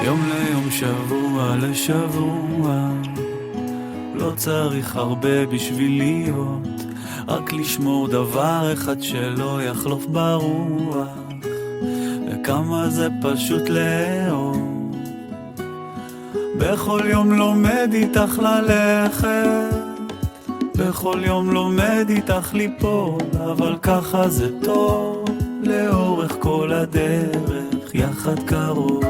יום ליום, שבוע לשבוע, לא צריך הרבה בשביל להיות, רק לשמור דבר אחד שלא יחלוף ברוח, וכמה זה פשוט לאהוב. בכל יום לומד איתך ללכת, בכל יום לומד איתך ליפול, אבל ככה זה טוב, לאורך כל הדרך, יחד קרוב.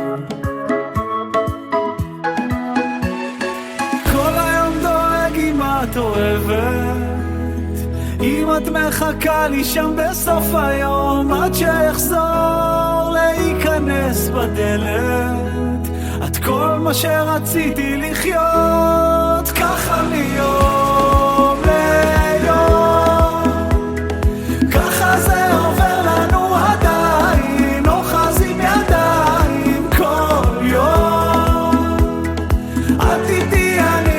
את אוהבת, אם את מחכה לי שם בסוף היום, עד שאחזור להיכנס בדלת, את כל מה שרציתי לחיות, ככה מיום ליום, ככה זה עובר לנו עדיין, אוחזים ידיים כל יום, את איתי אני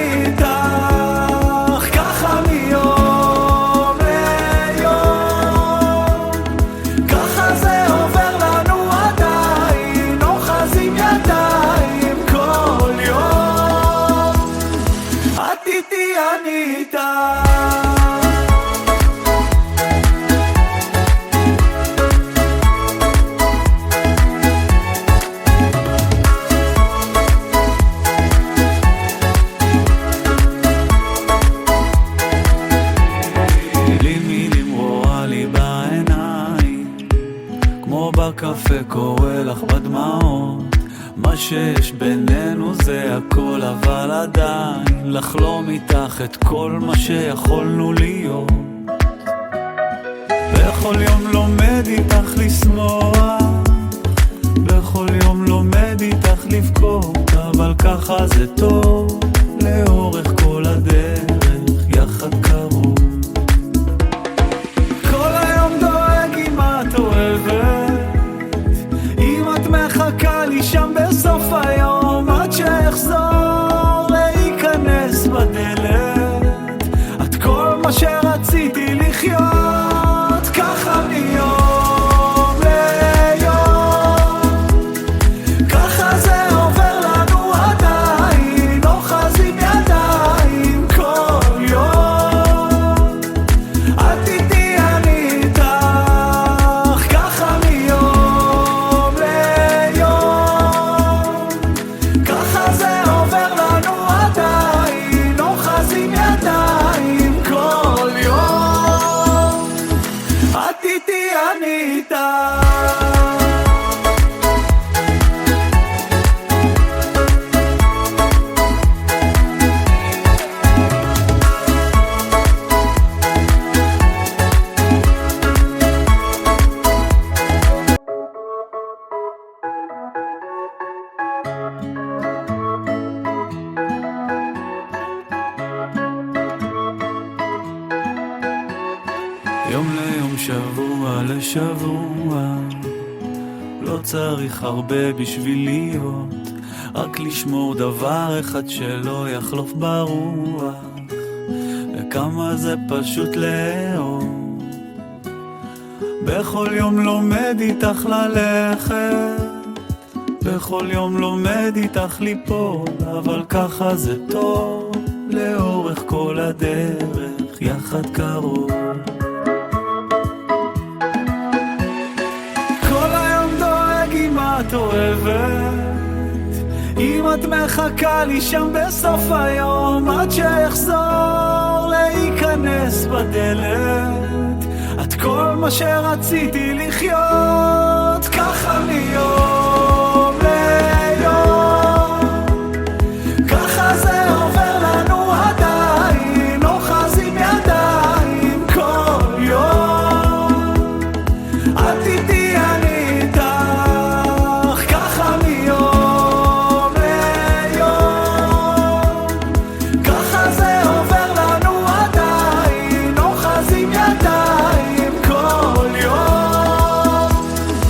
בקפה קורא לך בדמעות, מה שיש בינינו זה הכל, אבל עדיין לחלום איתך את כל מה שיכולנו להיות. בכל יום לומד איתך לשמוח, בכל יום לומד איתך לבכות, אבל ככה זה טוב, לאורך כל הדרך, יחד קרוב. כל היום דואג אם את אוהבת, מחכה לי שם בסוף היום, עד שאחזור להיכנס בדלת, את כל מה שרציתי לחיות, ככה מיום ליום, ככה זה עובר לנו עדיין, אוחזים ידיים כל יום, את איתי אני איתך, ככה מיום יום ליום, שבוע לשבוע, לא צריך הרבה בשביל להיות, רק לשמור דבר אחד שלא יחלוף ברוח, וכמה זה פשוט לאהוב. בכל יום לומד איתך ללכת, בכל יום לומד איתך ליפול, אבל ככה זה טוב, לאורך כל הדרך, יחד קרוב. את אוהבת, אם את מחכה לי שם בסוף היום, עד שאחזור להיכנס בדלת, את כל מה שרציתי לחיות, ככה מיום